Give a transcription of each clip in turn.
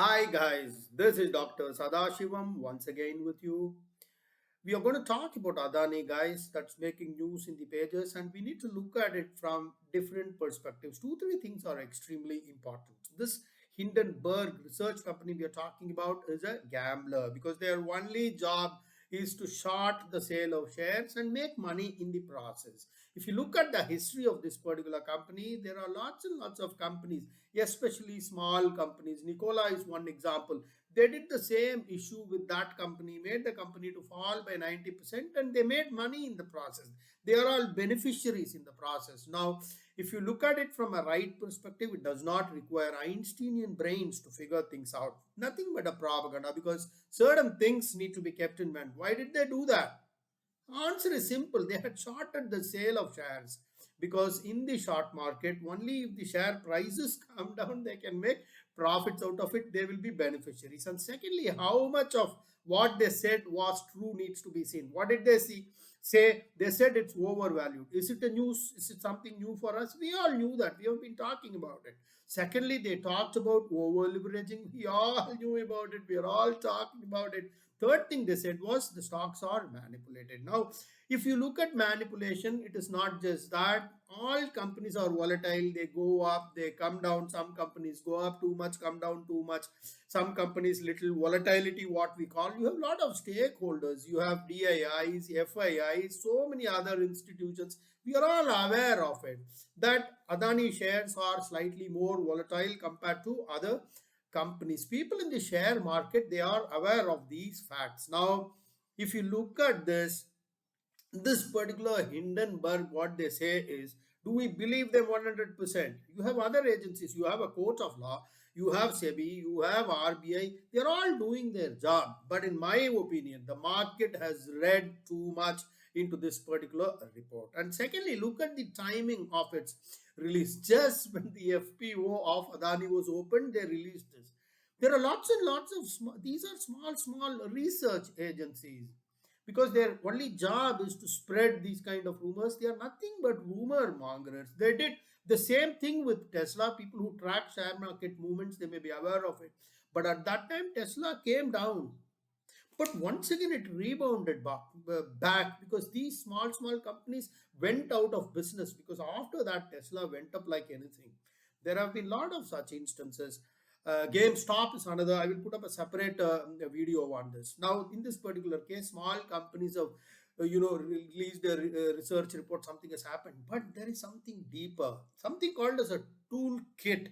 Hi guys, this is Dr. Sadasivam once again with you. We are going to talk about Adani, guys, that's making news in the pages, and we need to look at it from different perspectives. Two, three things are extremely important. This Hindenburg research company we are talking about is a gambler because their only job is to short the sale of shares and make money in the process. If you look at the history of this particular company, there are lots and lots of companies, especially small companies. Nikola is one example. They did the same issue with that company, made the company to fall by 90%, and they made money in the process. They are all beneficiaries in the process. Now, if you look at it from a right perspective, it does not require Einsteinian brains to figure things out. Nothing but a propaganda because certain things need to be kept in mind. Why did they do that? Answer is simple. They had shorted the sale of shares because in the short market, only if the share prices come down, they can make profits out of it. They will be beneficiaries. And secondly, how much of what they said was true needs to be seen. What did they see? Say they said it's overvalued. Is it a news? Is it something new for us? We all knew that. We have been talking about it. Secondly, they talked about over leveraging. We all knew about it. We are all talking about it. Third thing they said was the stocks are manipulated. Now, if you look at manipulation, it is not just that. All companies are volatile. They go up, they come down. Some companies go up too much, come down too much. Some companies, little volatility, what we call. You have a lot of stakeholders. You have DIIs, FIIs, so many other institutions. We are all aware of it. That Adani shares are slightly more volatile compared to other companies. People in the share market, they are aware of these facts. Now, if you look at this particular Hindenburg, what they say is, do we believe them 100%? You have other agencies, you have a court of law, you have SEBI, you have RBI, they're all doing their job. But in my opinion, the market has read too much into this particular report. And secondly, look at the timing of its release. Just when the FPO of Adani was opened, they released this. There are lots and lots of these are small research agencies because their only job is to spread these kind of rumors. They are nothing but rumor mongers. They did the same thing with Tesla. People who track share market movements, they may be aware of it. But at that time, Tesla came down. But once again, it rebounded back because these small companies went out of business because after that, Tesla went up like anything. There have been a lot of such instances. GameStop is another. I will put up a separate video on this. Now, in this particular case, small companies have, released a research report. Something has happened, but there is something deeper, something called as a toolkit.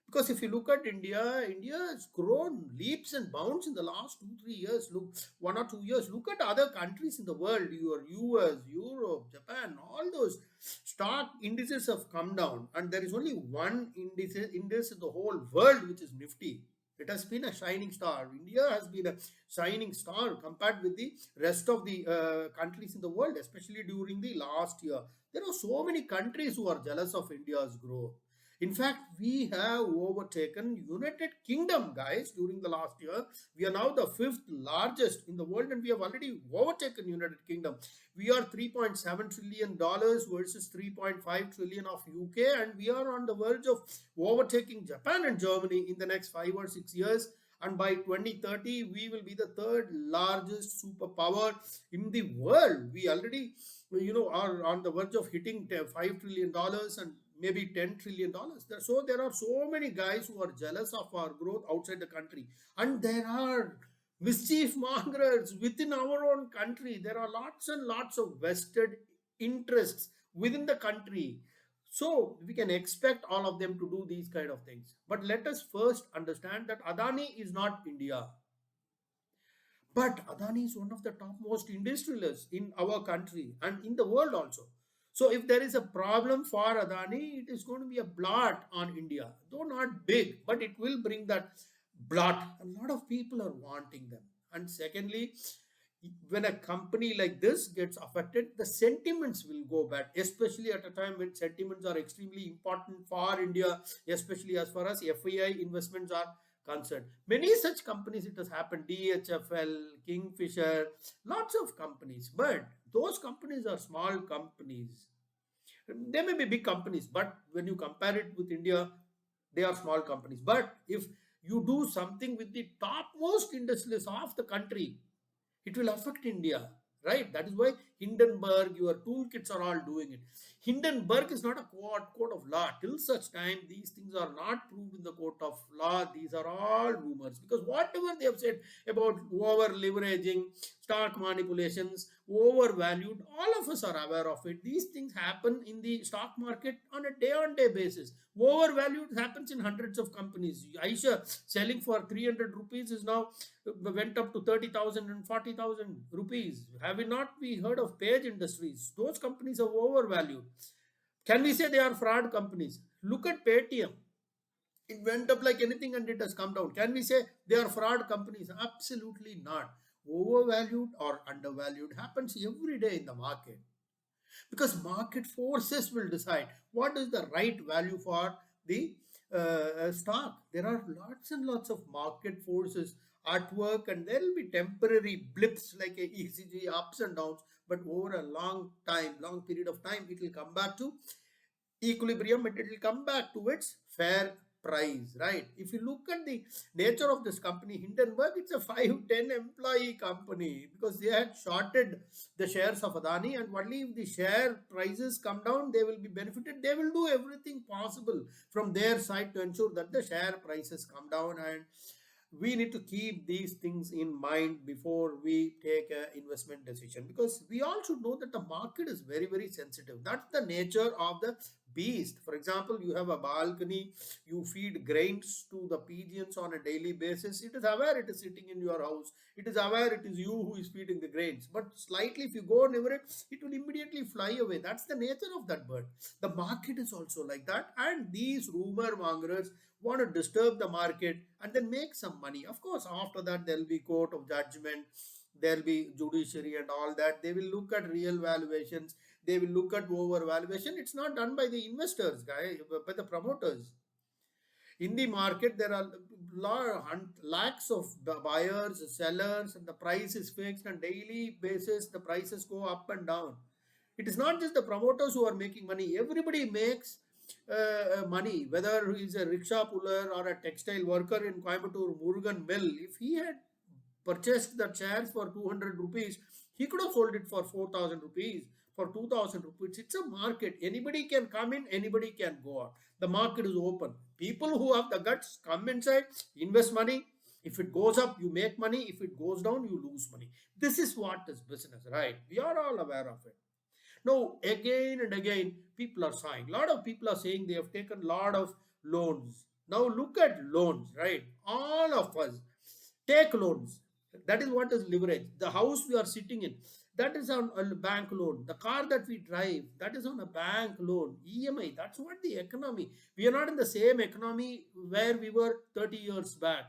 Because if you look at India, India has grown leaps and bounds in the last 2 3 years. Look, 1 or 2 years. Look at other countries in the world. Your US, Europe, Japan, all those stock indices have come down, and there is only one index in the whole world which is Nifty. It has been a shining star. India has been a shining star compared with the rest of the countries in the world, especially during the last year. There are so many countries who are jealous of India's growth. In fact, we have overtaken United Kingdom, guys, during the last year. We are now the fifth largest in the world, and we have already overtaken United Kingdom. We are $3.7 trillion versus 3.5 trillion of UK, and we are on the verge of overtaking Japan and Germany in the next 5 or 6 years. And by 2030, we will be the third largest superpower in the world. We already, are on the verge of hitting $5 trillion and maybe $10 trillion. So there are so many guys who are jealous of our growth outside the country, and there are mischief mongers within our own country. There are lots and lots of vested interests within the country. So we can expect all of them to do these kind of things. But let us first understand that Adani is not India. But Adani is one of the topmost industrialists in our country and in the world also. So if there is a problem for Adani, it is going to be a blot on India. Though not big, but it will bring that blot. A lot of people are wanting them. And secondly, when a company like this gets affected, the sentiments will go bad, especially at a time when sentiments are extremely important for India, especially as far as FII investments are concerned. Many such companies it has happened, DHFL, Kingfisher, lots of companies, but those companies are small companies. They may be big companies, but when you compare it with India, they are small companies. But if you do something with the topmost industrialists of the country, it will affect India, right? That is why Hindenburg, your toolkits are all doing it. Hindenburg is not a court of law. Till such time, these things are not proved in the court of law. These are all rumors because whatever they have said about over leveraging, stock manipulations, overvalued, all of us are aware of it. These things happen in the stock market on a day-on-day basis. Overvalued happens in hundreds of companies. Aisha selling for 300 rupees is now went up to 30,000 and 40,000 rupees. Have we not we heard of Page Industries? Those companies are overvalued. Can we say they are fraud companies? Look at Paytm. It went up like anything and it has come down. Can we say they are fraud companies? Absolutely not. Overvalued or undervalued happens every day in the market because market forces will decide what is the right value for the stock. There are lots and lots of market forces at work, and there will be temporary blips like a ECG ups and downs, but over a long period of time, it will come back to equilibrium and it will come back to its fair price, right? If you look at the nature of this company, Hindenburg, it's a 5-10 employee company because they had shorted the shares of Adani, and only if the share prices come down, they will be benefited. They will do everything possible from their side to ensure that the share prices come down, and we need to keep these things in mind before we take an investment decision because we all should know that the market is very sensitive. That's the nature of the beast. For example, you have a balcony, you feed grains to the pigeons on a daily basis. It is aware it is sitting in your house, it is aware it is you who is feeding the grains, but slightly if you go near it, it will immediately fly away. That's the nature of that bird. The market is also like that, and these rumor mongers want to disturb the market and then make some money. Of course, after that, there will be court of judgment, there will be judiciary and all that. They will look at real valuations, they will look at overvaluation. It's not done by the investors, guy, by the promoters. In the market, there are lakhs of buyers, sellers, and the price is fixed on daily basis. The prices go up and down. It is not just the promoters who are making money. Everybody makes money, whether he's a rickshaw puller or a textile worker in Coimbatore Murugan Mill. If he had purchased the shares for 200 rupees, he could have sold it for 4,000 rupees, for 2,000 rupees. It's a market. Anybody can come in, anybody can go out. The market is open. People who have the guts come inside, invest money. If it goes up, you make money. If it goes down, you lose money. This is what is business, right? We are all aware of it. Now, again and again, people are saying, a lot of people are saying they have taken a lot of loans. Now, look at loans, right? All of us take loans. That is what is leverage. The house we are sitting in, that is on a bank loan. The car that we drive, that is on a bank loan. EMI, that's what the economy. We are not in the same economy where we were 30 years back.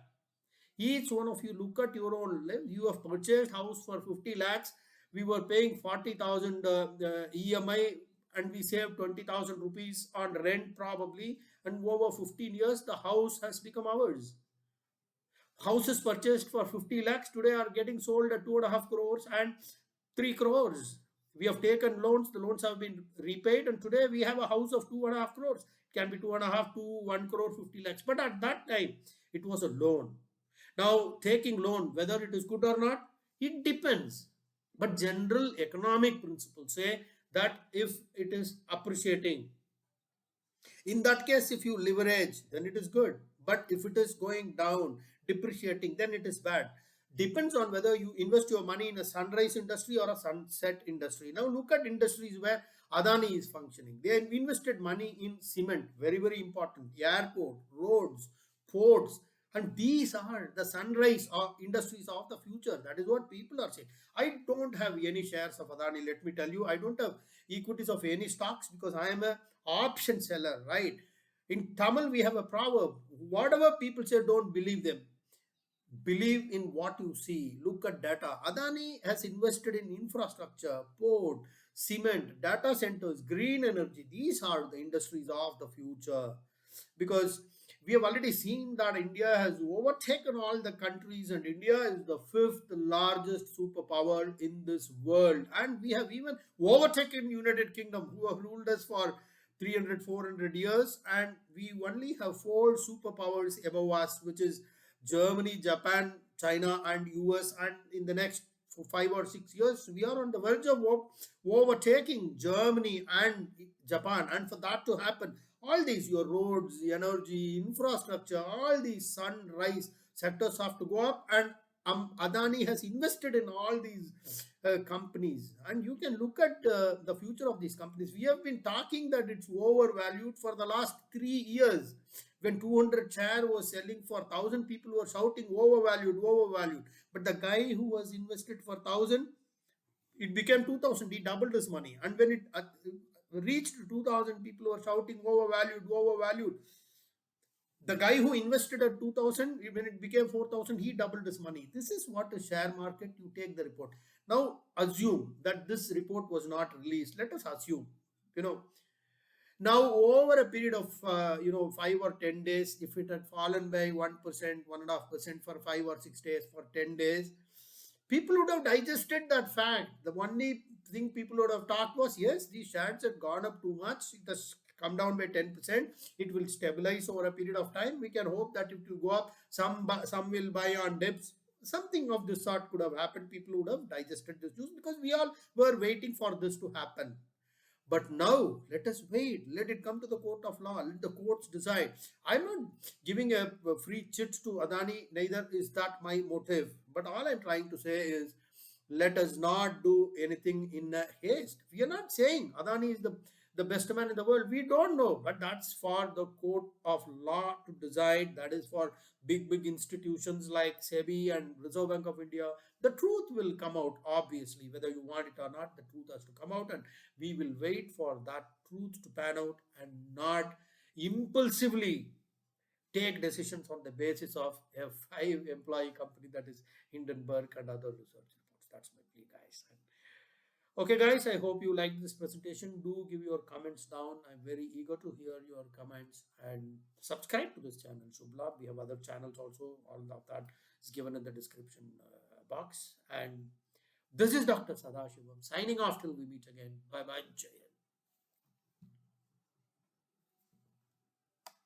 Each one of you look at your own life. You have purchased house for 50 lakhs. We were paying 40,000 EMI and we saved 20,000 rupees on rent probably. And over 15 years, the house has become ours. Houses purchased for 50 lakhs today are getting sold at 2.5 crores and 3 crores. We have taken loans, the loans have been repaid, and today we have a house of 2.5 crores. It can be 2.5 to 1 crore 50 lakhs. But at that time, it was a loan. Now, taking loan, whether it is good or not, it depends. But general economic principles say that if it is appreciating, in that case, if you leverage, then it is good. But if it is going down, depreciating, then it is bad. Depends on whether you invest your money in a sunrise industry or a sunset industry. Now look at industries where Adani is functioning. They have invested money in cement, very important, airport, roads, ports, and these are the sunrise of industries of the future. That is what people are saying. I don't have any shares of Adani. Let me tell you, I don't have equities of any stocks because I am a option seller, right? In Tamil, we have a proverb. Whatever people say, don't believe them. Believe in what you see. Look at data. Adani has invested in infrastructure, port, cement, data centers, green energy. These are the industries of the future because we have already seen that India has overtaken all the countries, and India is the fifth largest superpower in this world. And we have even overtaken United Kingdom, who have ruled us for 300, 400 years, and we only have four superpowers above us, which is Germany, Japan, China, and US. And in the next 5 or 6 years, we are on the verge of overtaking Germany and Japan. And for that to happen, all these, your roads, the energy, infrastructure, all these sunrise sectors have to go up. And Adani has invested in all these companies, and you can look at the future of these companies. We have been talking that it's overvalued for the last 3 years. When 200 share was selling for 1,000, people were shouting overvalued, overvalued. But the guy who was invested for 1,000, it became 2,000. He doubled his money. And when it reached 2,000, people were shouting overvalued, overvalued. The guy who invested at 2,000, when it became 4,000, he doubled his money. This is what a share market. You take the report. Now assume that this report was not released. Let us assume, you know, now over a period of 5 or 10 days, if it had fallen by 1%, 1.5% for 5 or 6 days, for 10 days, people would have digested that fact. The only thing people would have talked was, yes, these shares had gone up too much. It has come down by 10%. It will stabilize over a period of time. We can hope that it will go up. Some will buy on dips. Something of this sort could have happened. People would have digested this news because we all were waiting for this to happen. But now, let us wait. Let it come to the court of law. Let the courts decide. I'm not giving a free chit to Adani. Neither is that my motive. But all I'm trying to say is, let us not do anything in a haste. We are not saying Adani is the best man in the world. We don't know. But that's for the court of law to decide. That is for big institutions like SEBI and Reserve Bank of India. The truth will come out, obviously, whether you want it or not. The truth has to come out, and we will wait for that truth to pan out and not impulsively take decisions on the basis of a 5 employee company, that is Hindenburg and other research reports. That's my plea, guys. And okay, guys, I hope you liked this presentation. Do give your comments down. I'm very eager to hear your comments, and subscribe to this channel, Shubla. We have other channels also. All of that is given in the description box. And this is Dr. Sadasivam signing off till we meet again. Bye bye. Jai Hind.